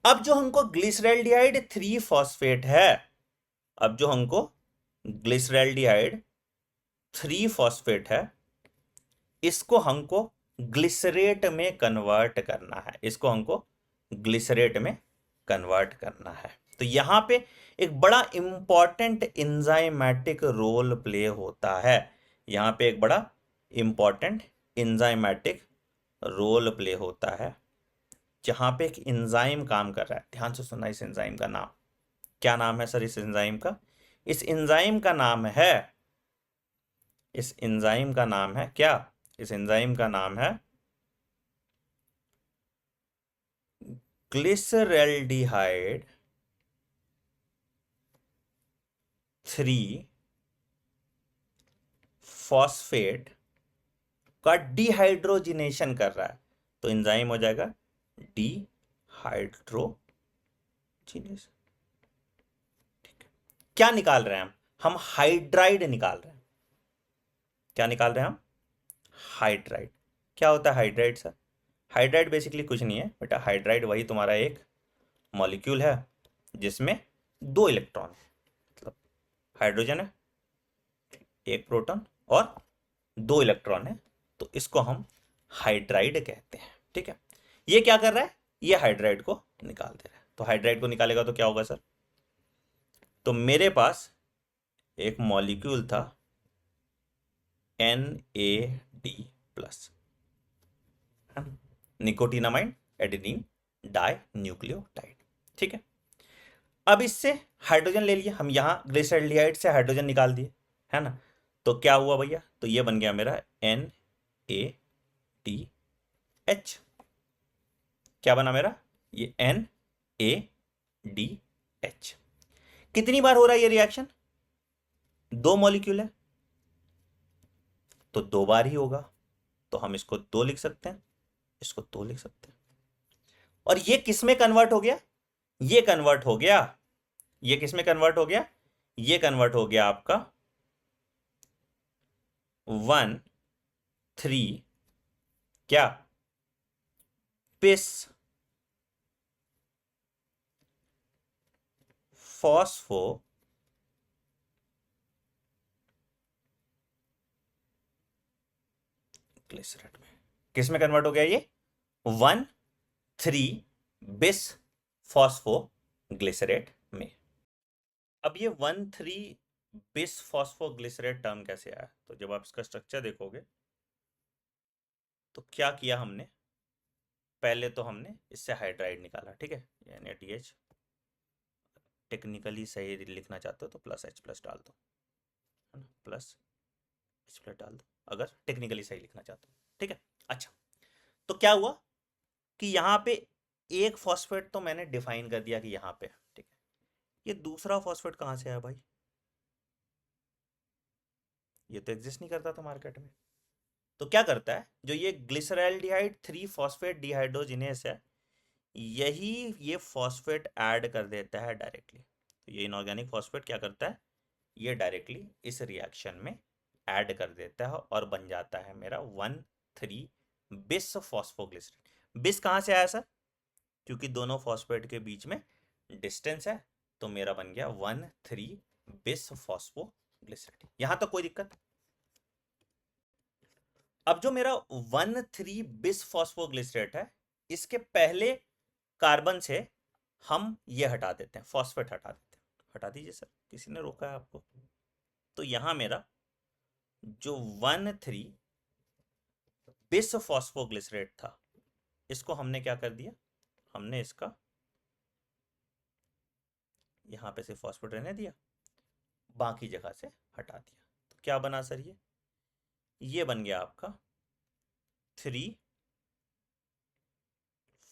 अब जो हमको ग्लिसरैल्डिहाइड 3 फॉस्फेट है, अब जो हमको ग्लिसरैल्डिहाइड 3 फॉस्फेट है, इसको हमको ग्लिसरेट में कन्वर्ट करना है। इसको हमको ग्लिसरेट में कन्वर्ट करना है। तो यहां पे एक बड़ा इंपॉर्टेंट एंजाइमेटिक रोल प्ले होता है। यहां पे एक बड़ा इंपॉर्टेंट एंजाइमेटिक रोल प्ले होता है, जहां पे एक एंजाइम काम कर रहा है। ध्यान से सुनना इस एंजाइम का नाम। क्या नाम है सर इस एंजाइम का? इस एंजाइम का नाम है, इस एंजाइम का नाम है क्या? इस एंजाइम का नाम है ग्लिसरैल्डिहाइड 3 फॉस्फेट का डिहाइड्रोजिनेशन कर रहा है। तो एंजाइम हो जाएगा डिहाइड्रोजिनेशन। ठीक है, क्या निकाल रहे हैं हम हाइड्राइड निकाल रहे हैं। क्या निकाल रहे हैं हम? हाइड्राइड। क्या होता है हाइड्राइड सर? हाइड्राइड बेसिकली कुछ नहीं है बेटा, हाइड्राइड वही तुम्हारा एक मॉलिक्यूल है जिसमें 2 इलेक्ट्रॉन है। मतलब हाइड्रोजन है, 1 प्रोटॉन और 2 इलेक्ट्रॉन है, तो इसको हम हाइड्राइड कहते हैं। ठीक है, ये क्या कर रहा है? ये हाइड्राइड को निकाल दे रहा है। तो हाइड्राइड को निकालेगा तो क्या होगा सर? तो मेरे पास एक मॉलिक्यूल था NAD plus, nicotinamide adenine dinucleotide. ठीक है, अब इससे हाइड्रोजन ले लिया हम, यहां ग्लिसरैल्डिहाइड से हाइड्रोजन निकाल दिए, है ना? तो क्या हुआ भैया? तो ये बन गया मेरा NADH। क्या बना मेरा? ये NADH। कितनी बार हो रहा है ये रिएक्शन? 2 मॉलिक्यूल है तो 2 बार ही होगा। तो हम इसको 2 लिख सकते हैं, इसको 2 लिख सकते हैं। और ये किस में कन्वर्ट हो गया? ये कन्वर्ट हो गया, ये किस में कन्वर्ट हो गया? ये कन्वर्ट हो गया आपका 1 3 क्या बिस फॉस्फो ग्लिसरेट में। किस में कन्वर्ट हो गया ये? 1 3 बिस फॉस्फो ग्लिसरेट में। अब ये 1 3 बिस फॉस्फो ग्लिसरेट टर्म कैसे आया? तो जब आप इसका स्ट्रक्चर देखोगे तो क्या किया हमने, पहले तो हमने इससे हाइड्राइड निकाला। ठीक है, NADH। टेक्निकली सही लिखना चाहते हो तो +H प्लस डाल दो, है ना? +H प्लस डाल दो अगर टेक्निकली सही लिखना चाहते हो। ठीक है, अच्छा तो क्या हुआ कि यहाँ पे एक फॉस्फेट तो मैंने डिफाइन कर दिया कि यहाँ पे, ठीक है, ये दूसरा फॉस्फेट कहाँ से आया भाई? ये तो एग्जिस्ट नहीं करता था मार्केट में। तो क्या करता है, जो ये ग्लिसरैल्डिहाइड 3 फॉस्फेट डिहाइड्रोजिनेस है, यही ये फॉस्फेट ऐड कर देता है डायरेक्टली। तो ये इनऑर्गेनिक फॉस्फेट क्या करता है, ये डायरेक्टली इस रिएक्शन में ऐड कर देता है और बन जाता है मेरा 1 3 बिस फॉस्फोग्लिसरेट। बिस कहाँ से आया सर? क्योंकि दोनों फॉस्फेट के बीच में डिस्टेंस है, तो मेरा बन गया 1 3 बिस फॉस्फोग्लिसरेट। यहां तक कोई दिक्कत? अब जो मेरा 1 3 बिस फॉस्फोग्लिसरेट है, इसके पहले कार्बन से हम ये हटा देते हैं, फॉस्फेट हटा देते हैं। हटा दीजिए सर, किसी ने रोका है आपको? तो यहां मेरा जो 1,3 बिस फॉस्फोग्लिसरेट था, इसको हमने क्या कर दिया, हमने इसका यहां पे से फॉस्फेट रहने दिया, बाकी जगह से हटा दिया। तो क्या बना सर, ये बन गया आपका 3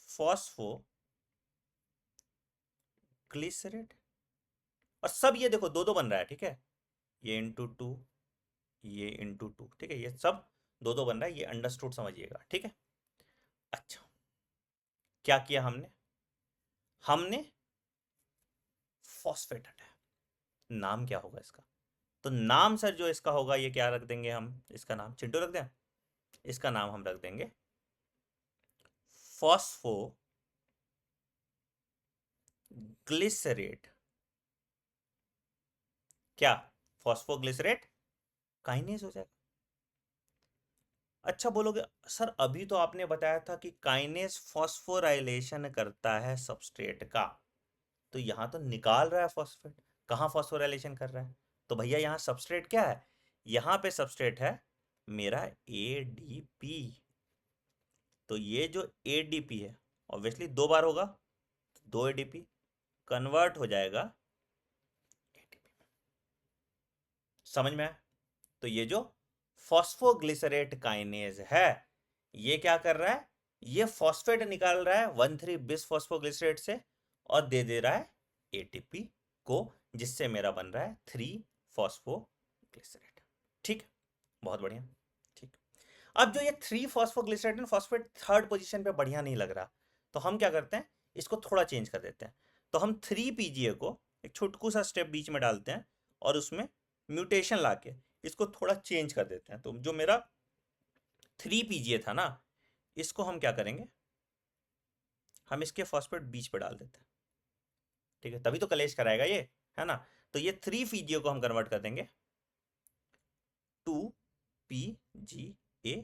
फॉस्फो ग्लिसरेट। और सब ये देखो दो दो बन रहा है, ठीक है, ये इंटू टू, ये इंटू टू, ठीक है, ये सब दो दो बन रहा है, ये अंडरस्टूड समझिएगा, ठीक है। अच्छा, क्या किया हमने, हमने फॉस्फेट हटाया, नाम क्या होगा इसका, तो नाम सर जो इसका होगा, ये क्या रख देंगे हम, इसका नाम चिंटू रख दें, इसका नाम हम रख देंगे फॉस्फो ग्लिसरेट। क्या, फॉस्फोग्लिसरेट काइनेज हो जाएगा। अच्छा बोलोगे सर, अभी तो आपने बताया था कि काइनेज फॉस्फोराइलेशन करता है सबस्ट्रेट का, तो यहां तो निकाल रहा है फॉस्फेट, कहां फॉस्फोराइलेशन कर रहा है, तो भैया यहां सबस्ट्रेट क्या है, यहां पे सबस्ट्रेट है मेरा एडीपी। तो ये जो एडीपी है, ऑब्वियसली दो बार होगा, दो एडीपी कन्वर्ट हो जाएगा एटीपी में। समझ में आया। तो ये जो फॉस्फोग्लिसरेट काइनेज है, ये क्या कर रहा है, ये फॉस्फेट निकाल रहा है 1,3 बिस फॉस्फोग्लिसरेट से, और दे दे रहा है एटीपी को, जिससे मेरा बन रहा है 3 फॉस्फोग्लिसरेट। ठीक, बहुत बढ़िया। ठीक, अब जो ये 3 फॉस्फोग्लिसरेट फॉस्फेट थर्ड पोजीशन पे बढ़िया नहीं लग रहा, तो हम क्या करते हैं, इसको थोड़ा चेंज कर देते हैं। तो हम 3 PGA को एक छोटकू सा स्टेप बीच में डालते हैं, और उसमें म्यूटेशन लाके इसको थोड़ा चेंज कर देते हैं। तो जो मेरा 3 PGA था ना, इसको हम क्या करेंगे, हम इसके फॉस्फेट बीच पे डाल देते हैं, ठीक है, तभी तो कलेश कराएगा ये, है ना। तो ये 3 PGA को हम कन्वर्ट कर देंगे 2 PGA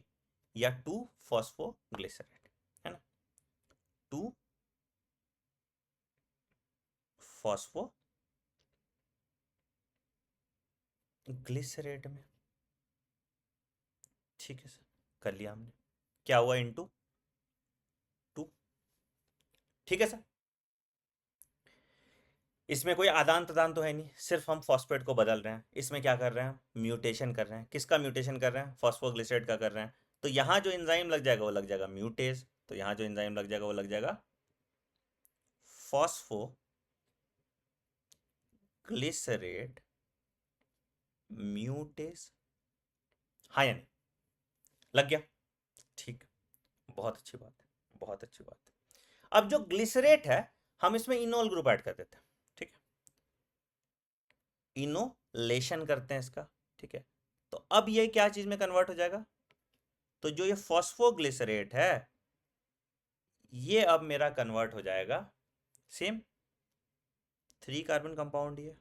या 2 फॉस्फोग्लिसरेट, है ना, 2 फॉस्फो ग्लिसरेट में। ठीक है सर, कर लिया हमने, क्या हुआ, इनटू 2। ठीक है सर, इसमें कोई आदान प्रदान तो है नहीं, सिर्फ हम फॉस्फेट को बदल रहे हैं। इसमें क्या कर रहे हैं, म्यूटेशन कर रहे हैं। किसका म्यूटेशन कर रहे हैं, फॉस्फोग्लिसरेट का कर रहे हैं। तो यहाँ जो एंजाइम लग जाएगा वो लग जाएगा म्यूटेज, तो यहाँ जो एंजाइम लग जाएगा वो लग जाएगा फॉस्फो ग्लिसरेट म्यूटेज। हाँ या नहीं, लग गया, ठीक, बहुत अच्छी बात है, बहुत अच्छी बात है। अब जो ग्लिसरेट है, हम इसमें इनोल ग्रुप ऐड कर देते हैं, ठीक है, इनोलेशन करते हैं इसका, ठीक है। तो अब ये क्या चीज में कन्वर्ट हो जाएगा, तो जो ये फॉस्फोग्लिसरेट है, ये अब मेरा कन्वर्ट हो जाएगा सेम 3 कार्बन कंपाउंड, ये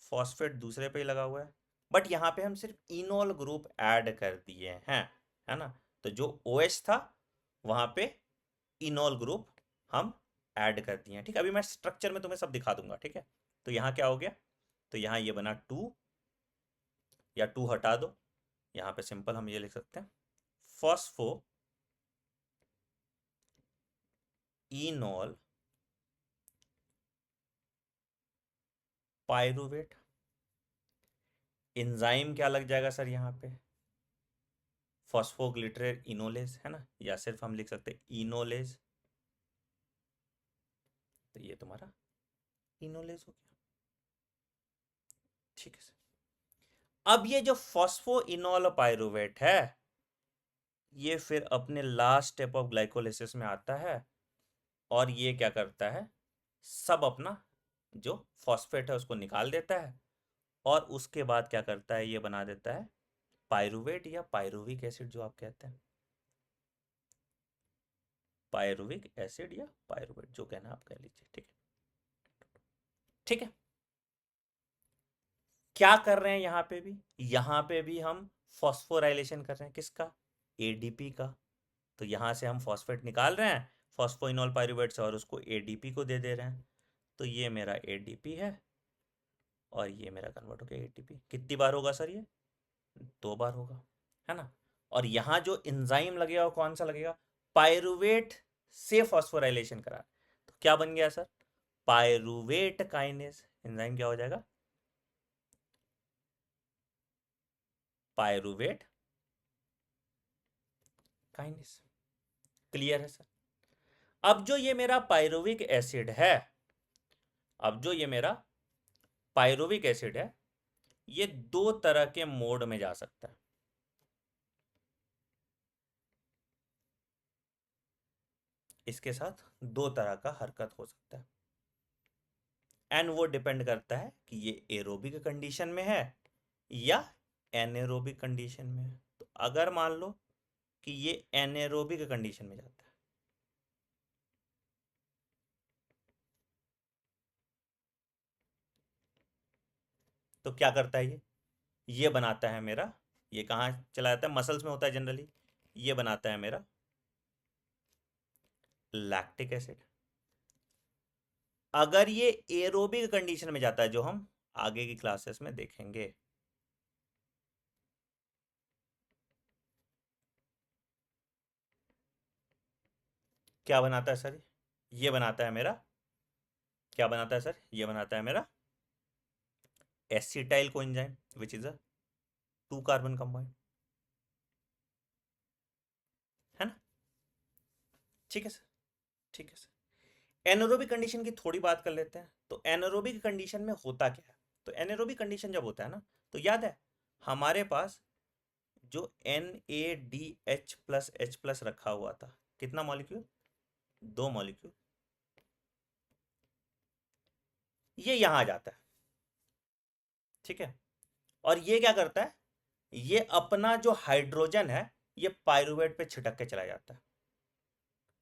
फॉस्फेट दूसरे पे ही लगा हुआ है, बट यहाँ पे हम सिर्फ इनोल ग्रुप ऐड कर दिए हैं, है ना। तो जो OH था वहां पे इनोल ग्रुप हम ऐड कर दिए हैं, ठीक है। अभी मैं स्ट्रक्चर में तुम्हें सब दिखा दूंगा, ठीक है। तो यहाँ क्या हो गया, तो यहाँ ये बना 2, या 2 हटा दो, यहाँ पे सिंपल हम ये लिख सकते हैं फॉस्फो इनोल पायरुवेट। एंजाइम क्या लग जाएगा सर यहाँ पे, फॉस्फोग्लिसरेट इनोलेज, है ना, या सिर्फ हम लिख सकते हैं इनोलेज। तो ये तुम्हारा इनोलेज हो गया, ठीक है सर। अब ये जो फॉस्फो इनोल पायरुवेट है, ये फिर अपने लास्ट स्टेप ऑफ ग्लाइकोलिसिस में आता है, और ये क्या करता है, सब अपना जो फॉस्फेट है उसको निकाल देता है, और उसके बाद क्या करता है, ये बना देता है पायरुवेट या पायरुविक एसिड, जो आप कहते हैं पायरुविक एसिड या पायरुवेट, जो कहना आप कह लीजिए, ठीक है, ठीक है। क्या कर रहे हैं यहाँ पे भी हम फॉस्फोराइलेशन कर रहे हैं, किसका, एडीपी का। तो यहाँ से हम फॉस्फेट निकाल रहे हैं फॉस्फोइनोल पायरुवेट से, और उसको एडीपी को दे दे रहे हैं। तो ये मेरा एडीपी है, और ये मेरा कन्वर्ट हो गया एटीपी। कितनी बार होगा सर ये? 2 बार होगा, है ना। और यहाँ जो एंजाइम लगेगा वो कौन सा लगेगा? पायरुवेट से फॉस्फोराइलेशन करा, तो क्या बन गया सर? Pyruvate kinase. एंजाइम क्या हो जाएगा? Pyruvate kinase. क्लियर है सर? अब जो ये मेरा पायरुविक एसिड है, अब जो ये मेरा पायरुविक एसिड है, ये 2 तरह के मोड में जा सकता है। इसके साथ 2 तरह का हरकत हो सकता है, एंड वो डिपेंड करता है कि ये एरोबिक कंडीशन में है या एनेरोबिक कंडीशन में है। तो अगर मान लो कि ये एनेरोबिक कंडीशन में जाता है, तो क्या करता है ये बनाता है मेरा, ये कहाँ चला जाता है? मसल्स में होता है जनरली। ये बनाता है मेरा लैक्टिक एसिड। अगर ये एरोबिक कंडीशन में जाता है, जो हम आगे की क्लासेस में देखेंगे, क्या बनाता है सर? ये बनाता है मेरा, क्या बनाता है सर? ये बनाता है मेरा acetyl coenzyme, which is a 2 carbon compound, है ना। ठीक है सर, ठीक है सर। एनारोबिक कंडीशन की थोड़ी बात कर लेते हैं। तो एनारोबिक कंडीशन में होता क्या है? तो एनारोबिक कंडीशन जब होता है ना, तो याद है हमारे पास जो NADH+H+ रखा हुआ था, कितना मॉलिक्यूल? 2 मॉलिक्यूल। ये यहां आ जाता है, ठीक है। और ये क्या करता है? ये अपना जो हाइड्रोजन है, ये पायरुवेट पे छिटक के चला जाता है,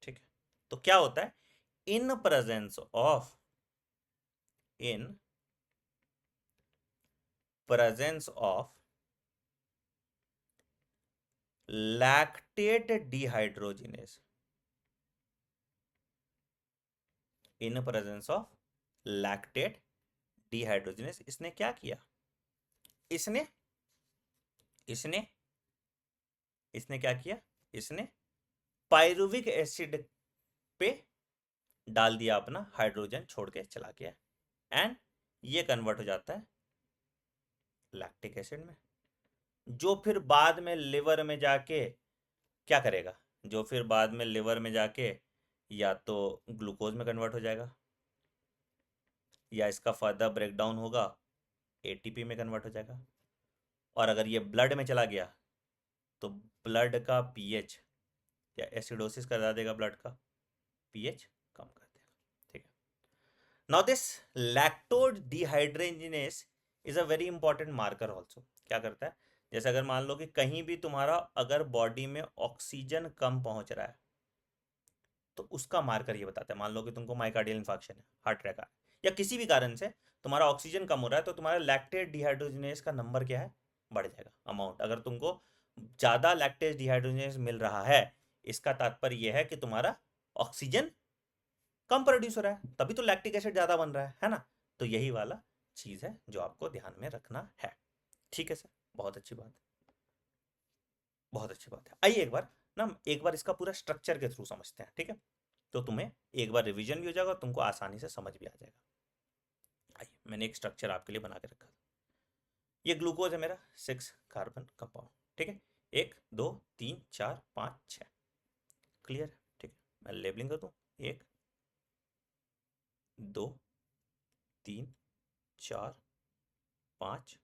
ठीक है। तो क्या होता है? In presence of, in presence of lactate dehydrogenase, in presence of lactate dehydrogenase, इसने क्या किया? इसने इसने इसने क्या किया? इसने पायरुविक एसिड पे डाल दिया अपना हाइड्रोजन, छोड़ के चला गया, एंड ये कन्वर्ट हो जाता है लैक्टिक एसिड में, जो फिर बाद में लिवर में जाके क्या करेगा? जो फिर बाद में लिवर में जाके या तो ग्लूकोज में कन्वर्ट हो जाएगा, या इसका फर्दर ब्रेकडाउन होगा, एटीपी में कन्वर्ट हो जाएगा। और अगर ये ब्लड में चला गया तो ब्लड का पीएच, या एसिडोसिस करा देगा, ब्लड का पीएच कम कर देगा, ठीक है। Now this lactose dehydrogenase is a very important marker also. क्या करता है? जैसे अगर मान लो कि कहीं भी तुम्हारा अगर बॉडी में ऑक्सीजन कम पहुंच रहा है, तो उसका मार्कर ये बताता है। मान लो कि तुमको माइकार्डियल इन्फार्क्शन है, हार्ट अटैक है, या किसी भी कारण से तुम्हारा ऑक्सीजन कम हो रहा है, तो तुम्हारा लैक्टेट डिहाइड्रोजिनेज का नंबर क्या है? बढ़ जाएगा, अमाउंट। अगर तुमको ज़्यादा लैक्टेज डिहाइड्रोजिनेज मिल रहा है, इसका तात्पर्य यह है कि तुम्हारा ऑक्सीजन कम प्रोड्यूस हो रहा है, तभी तो लैक्टिक एसिड ज़्यादा बन रहा है ना। तो यही वाला चीज़ है जो आपको ध्यान में रखना है, ठीक है सर। बहुत अच्छी बात है, बहुत अच्छी बात है। आइए एक बार ना, एक बार इसका पूरा स्ट्रक्चर के थ्रू समझते हैं, ठीक है। तो तुम्हें एक बार रिवीजन भी हो जाएगा और तुमको आसानी से समझ भी आ जाएगा। आइए, मैंने एक स्ट्रक्चर आपके लिए बना के रखा था। ये ग्लूकोज है मेरा, 6 कार्बन कंपाउंड, ठीक है। 1 2 3 4 5 6, क्लियर, ठीक है। मैं लेबलिंग कर दूं, 1 2 3 4 5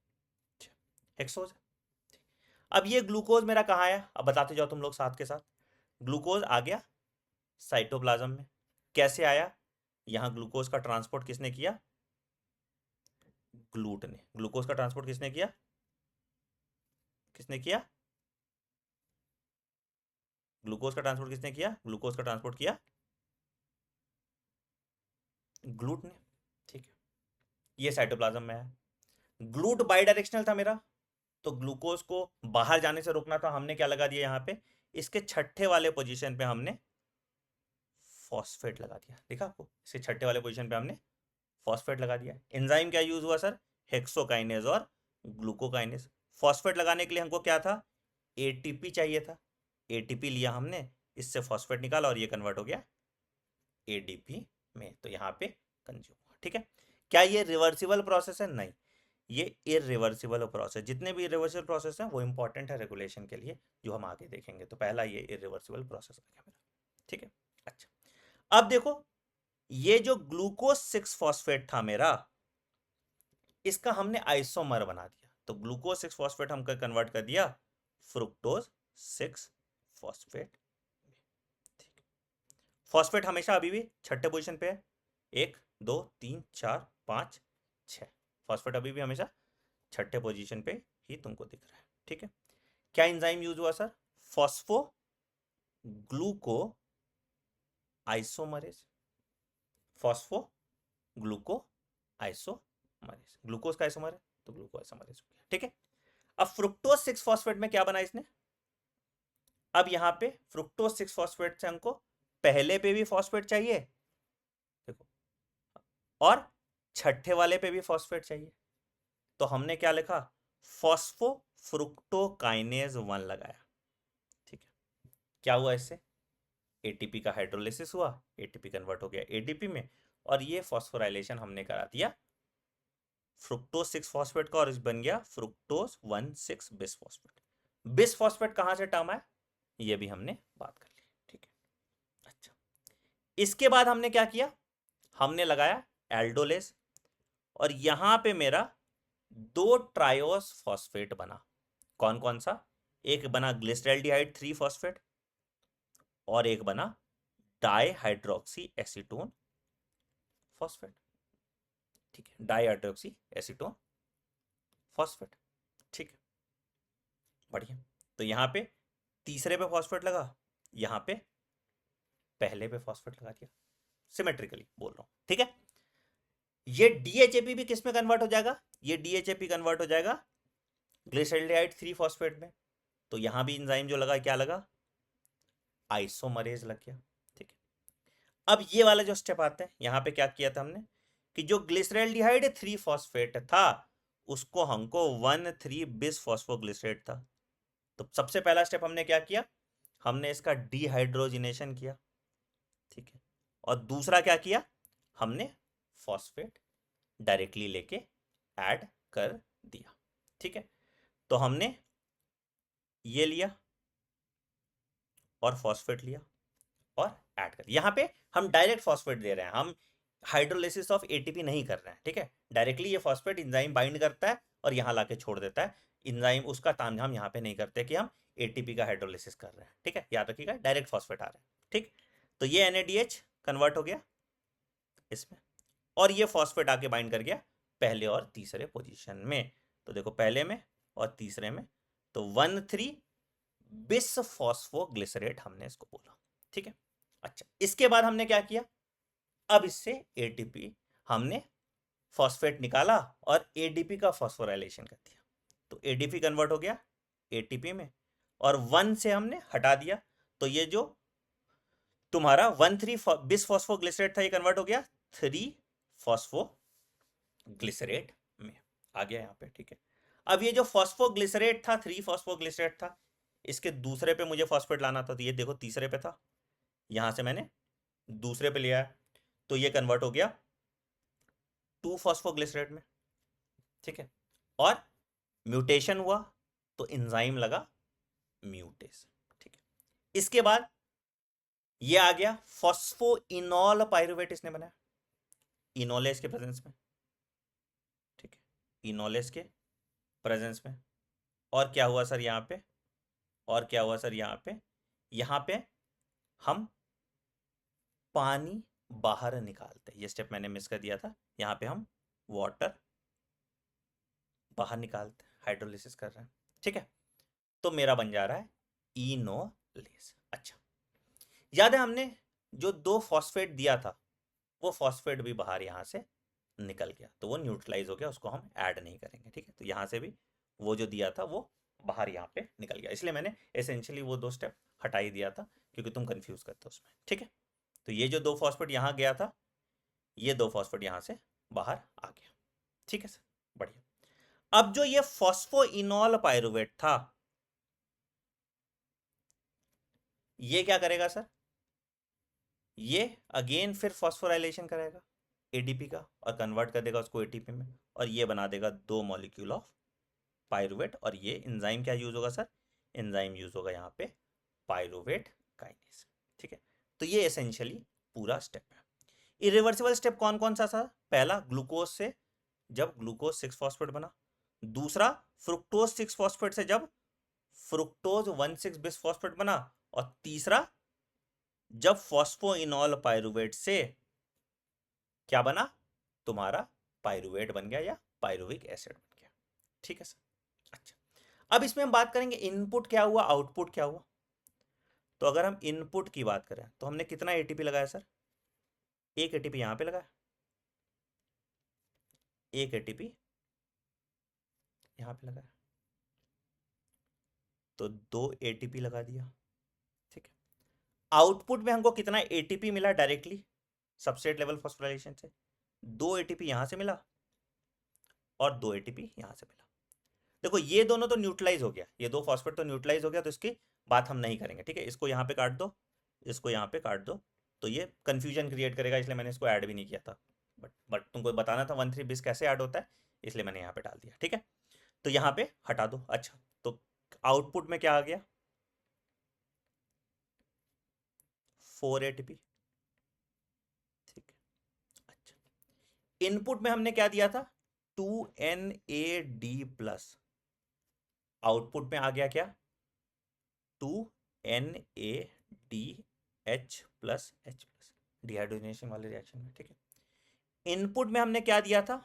6, हेक्सोज। अब ये ग्लूकोज मेरा कहाँ आया? अब बताते जाओ तुम लोग साथ के साथ। ग्लूकोज आ गया साइटोप्लाज्म में। कैसे आया? यहाँ ग्लूकोज का ट्रांसपोर्ट किसने किया? ग्लूट ने। ग्लूकोज का ट्रांसपोर्ट किसने किया? किसने किया? ग्लूकोज का ट्रांसपोर्ट किसने किया? ग्लूकोज का ट्रांसपोर्ट किया ग्लूट ने, ठीक है। ये साइटोप्लाज्म में है। ग्लूट बाई डायरेक्शनल था मेरा, तो ग्लूकोज को बाहर जाने से रोकना था, हमने क्या लगा दिया यहाँ पे? इसके छठे वाले पोजीशन पे हमने फॉस्फेट लगा दिया। देखा आपको? इसके छठे वाले पोजीशन पे हमने फॉस्फेट लगा दिया। एंजाइम क्या यूज हुआ सर? हेक्सोकाइनेज और ग्लूकोकाइनेज। फॉस्फेट लगाने के लिए हमको क्या था, एटीपी चाहिए था, एटीपी लिया हमने, इससे फॉस्फेट निकाला और ये कन्वर्ट हो गया एडीपी में, तो यहाँ पे कंज्यूम हुआ। ठीक है, क्या ये रिवर्सिबल प्रोसेस है? नहीं, ये इरिवर्सिबल प्रोसेस। जितने भी इरिवर्सिबल प्रोसेस हैं वो इंपॉर्टेंट है रेगुलेशन के लिए, जो हम आगे देखेंगे। तो पहला ये इरिवर्सिबल प्रोसेस आ गया मेरा। ठीक है, अच्छा अब देखो, ये जो ग्लूकोज 6 फॉस्फेट था मेरा, इसका हमने आइसोमर बना दिया। तो ग्लूकोज 6 फॉस्फेट हमको कन्वर्ट कर दिया फ्रुक्टोज 6 फॉस्फेट। फॉस्फेट हमेशा अभी भी छठे पोजीशन पे है, 1 2 3 4 5 6। फॉस्फेट अभी भी हमेशा छठे पोजीशन पे ही तुमको दिख रहा है। ठीक है, क्या एंजाइम यूज हुआ sir? Phospho ग्लूको isomerase, phospho ग्लूको isomerase. Glucose का आइसोमर है तो ग्लूको आइसोमरेज हो गया। ठीक है, अब फ्रुक्टोज 6 फॉस्फेट में क्या बना इसने? अब यहां पे फ्रुक्टोज 6 फॉस्फेट से हमको पहले पे भी फॉस्फेट चाहिए, देखो, और छठे वाले पे भी फॉस्फेट चाहिए। तो हमने क्या लिखा? फॉस्फो फ्रुक्टोकाइनेज 1 लगाया। ठीक है, क्या हुआ इससे? एटीपी का हाइड्रोलिसिस हुआ, एटीपी कन्वर्ट हो गया एडीपी में, और ये फॉस्फोराइलेशन हमने करा दिया फ्रुक्टोज 6 फॉस्फेट का, और इस बन गया fructose 1,6 bis phosphate. Bis phosphate कहां से टर्म है ये भी हमने बात कर ली। ठीक है, अच्छा इसके बाद हमने क्या किया? हमने लगाया एल्डोलेस, और यहां पे मेरा 2 ट्रायोस फॉस्फेट बना। कौन कौन सा? एक बना ग्लिसरॉल्डिहाइड 3 फॉस्फेट, और एक बना डाईहाइड्रोक्सी एसीटोन फॉस्फेट। ठीक है, डाईहाइड्रोक्सी एसीटोन फॉस्फेट। ठीक है, बढ़िया। तो यहां पे तीसरे पे फॉस्फेट लगा, यहां पे पहले पे फॉस्फेट लगा दिया, सिमेट्रिकली बोल रहा हूं। ठीक है, ये डीएचएपी भी किस में कन्वर्ट हो जाएगा? ये डीएचएपी कन्वर्ट हो जाएगा ग्लिसरॉल्डिहाइड 3 फॉस्फेट में। तो यहां भी एंजाइम जो लगा, क्या लगा? आइसोमरेज लग गया। ठीक है, अब ये वाला जो स्टेप आता है, यहां पे क्या किया था हमने कि जो ग्लिसरॉल्डिहाइड 3 फॉस्फेट था उसको हमको 1,3 बिस फॉस्फोग्लिसरेट था। तो सबसे पहला स्टेप हमने क्या किया? हमने इसका डिहाइड्रोजिनेशन किया। ठीक है, और दूसरा क्या किया? हमने फॉस्फेट डायरेक्टली लेके ऐड कर दिया। ठीक है, तो हमने ये लिया और फॉस्फेट लिया और ऐड कर। यहां पे हम डायरेक्ट फॉस्फेट दे रहे हैं, हम हाइड्रोलिसिस ऑफ एटीपी नहीं कर रहे हैं। ठीक है, डायरेक्टली ये फॉस्फेट इंजाइम बाइंड करता है और यहां लाके छोड़ देता है। इंजाइम उसका तामझाम यहां पे नहीं करते कि हम एटीपी का हाइड्रोलिसिस कर रहे हैं। ठीक है, याद रखिएगा, डायरेक्ट फॉस्फेट आ रहा है। ठीक, तो ये NADH कन्वर्ट हो गया इसमें, और ये फॉस्फेट आके बाइंड कर गया पहले और तीसरे पोजीशन में। तो देखो, पहले में और तीसरे में, तो 1,3 बिस फॉस्फोग्लिसरेट हमने इसको बोला। ठीक है, अच्छा इसके बाद हमने क्या किया? अब इससे एटीपी हमने फॉस्फेट निकाला और एडीपी का फॉस्फोराइलेशन कर दिया। तो एडीपी कन्वर्ट हो गया एटीपी में, और 1 से हमने हटा दिया। तो ये जो तुम्हारा 1,3 बिस फॉस्फोग्लिसरेट था, ये कन्वर्ट हो गया 3 फॉस्फोग्लिसरेट में, आ गया यहाँ पे। ठीक है, अब ये जो फॉस्फोग्लिसरेट था, 3 फॉस्फोग्लिसरेट था, इसके दूसरे पे मुझे फॉस्फेट लाना था। तो ये देखो, तीसरे पे था, यहां से मैंने दूसरे पे लिया है, तो ये कन्वर्ट हो गया 2 फॉस्फोग्लिसरेट में। ठीक है, और म्यूटेशन हुआ तो एंजाइम लगा म्यूटेस। ठीक है, इसके बाद ये आ गया फॉस्फोइनॉल पाइरुवेट, इसने बनाया इनोलेस के प्रेजेंस में। ठीक है, इनोलेस के प्रेजेंस में। और क्या हुआ सर यहाँ पे? और क्या हुआ सर यहाँ पे? यहाँ पे हम पानी बाहर निकालते हैं, ये स्टेप मैंने मिस कर दिया था। यहाँ पे हम वाटर बाहर निकालते हैं, हाइड्रोलिसिस कर रहे हैं। ठीक है, तो मेरा बन जा रहा है इनोलेस। अच्छा, याद है हमने जो 2 फॉस्फेट दिया था, वो फॉस्फेट भी बाहर यहाँ से निकल गया, तो वो न्यूट्रलाइज हो गया, उसको हम ऐड नहीं करेंगे। ठीक है, तो यहाँ से भी वो जो दिया था वो बाहर यहाँ पे निकल गया, इसलिए मैंने एसेंशियली वो 2 स्टेप हटा ही दिया था, क्योंकि तुम कंफ्यूज करते हो उसमें। ठीक है, तो ये जो 2 फॉस्फेट यहाँ गया था, ये 2 फॉस्फेट यहाँ से बाहर आ गया। ठीक है सर, बढ़िया। अब जो ये फॉस्फोइनॉल पायरुवेट था, ये क्या करेगा सर? ये अगेन फिर फॉस्फोराइलेशन करेगा एडीपी का और कन्वर्ट कर देगा उसको एटीपी में, और ये बना देगा 2 मॉलिक्यूल ऑफ पायरुवेट। और ये एंजाइम क्या यूज होगा सर? एंजाइम यूज होगा यहाँ पे पायरुवेट काइनेज। ठीक है, तो ये एसेंशियली पूरा स्टेप है। इरिवर्सिबल स्टेप कौन कौन सा था? पहला, ग्लूकोज से जब ग्लूकोज 6 फॉस्फेट बना। दूसरा, फ्रुक्टोज 6 फॉस्फेट से जब फ्रुक्टोज 1,6 बिस फॉस्फेट बना। और तीसरा, जब फॉस्फोइनॉल पायरुवेट से क्या बना? तुम्हारा पायरुवेट बन गया या पायरुविक एसिड बन गया। ठीक है सर। अच्छा, अब इसमें हम बात करेंगे इनपुट क्या हुआ, आउटपुट क्या हुआ। तो अगर हम इनपुट की बात करें तो हमने कितना एटीपी लगाया सर? एक एटीपी यहां पे लगाया, एक एटीपी यहां पे लगाया, तो 2 एटीपी लगा दिया। ठीक है, आउटपुट में हमको कितना एटीपी मिला डायरेक्टली सबस्ट्रेट लेवल फॉस्फोराइलेशन से? 2 एटीपी यहां से मिला और 2 एटीपी यहां से मिला। देखो ये दोनों तो न्यूट्रलाइज हो गया, ये 2 फॉस्फेट तो न्यूट्रलाइज हो गया, तो इसकी बात हम नहीं करेंगे। ठीक है, इसको यहाँ पे काट दो, इसको यहाँ पे काट दो, तो ये कंफ्यूजन क्रिएट करेगा, इसलिए मैंने इसको ऐड भी नहीं किया था। बट तुमको बताना था 1,3 बिस कैसे ऐड होता है, इसलिए मैंने यहाँ पे डाल दिया। ठीक है, तो यहाँ पे हटा दो। अच्छा, तो आउटपुट में क्या आ गया? 4 एटीपी। ठीक है, अच्छा, इनपुट में हमने क्या दिया था? 2NAD plus. आउटपुट में आ गया क्या? 2NADH plus H plus, dehydrogenation वाले रिएक्शन में। ठीक है, इनपुट में हमने क्या दिया था?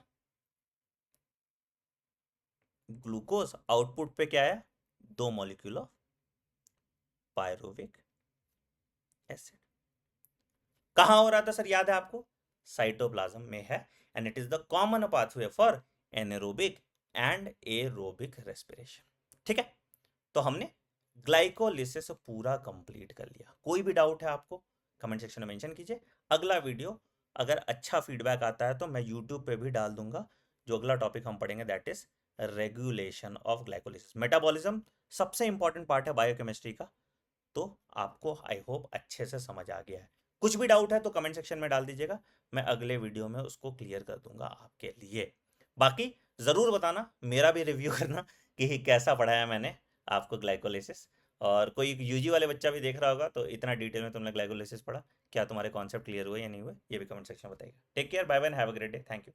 ग्लूकोज। आउटपुट पे क्या है? 2 मॉलिक्यूल ऑफ पायरुविक एसिड। कहां हो रहा था सर, याद है आपको? साइटोप्लाज्म में है, and it is the common pathway for anaerobic and aerobic respiration. ठीक है, तो हमने ग्लाइकोलिसिस पूरा कंप्लीट कर लिया। कोई भी डाउट है आपको कमेंट सेक्शन में मेंशन कीजिए। अगला वीडियो अगर अच्छा फीडबैक आता है तो मैं यूट्यूब पे भी डाल दूंगा। जो अगला टॉपिक हम पढ़ेंगे that is regulation of glycolysis. Metabolism सबसे इंपॉर्टेंट पार्ट है बायोकेमिस्ट्री का, तो आपको आई होप अच्छे से समझ आ गया है। कुछ भी डाउट है तो कमेंट सेक्शन में डाल दीजिएगा, मैं अगले वीडियो में उसको क्लियर कर दूंगा आपके लिए। बाकी जरूर बताना, मेरा भी रिव्यू करना कि कैसा पढ़ाया मैंने आपको ग्लाइकोलिसिस। और कोई यूजी वाले बच्चा भी देख रहा होगा तो इतना डिटेल में तुमने ग्लाइकोलिसिस पढ़ा, क्या तुम्हारे कॉन्सेप्ट क्लियर हुए या नहीं हुए, ये भी कमेंट सेक्शन में बताइएगा। Take care, bye bye, have a great day, thank you.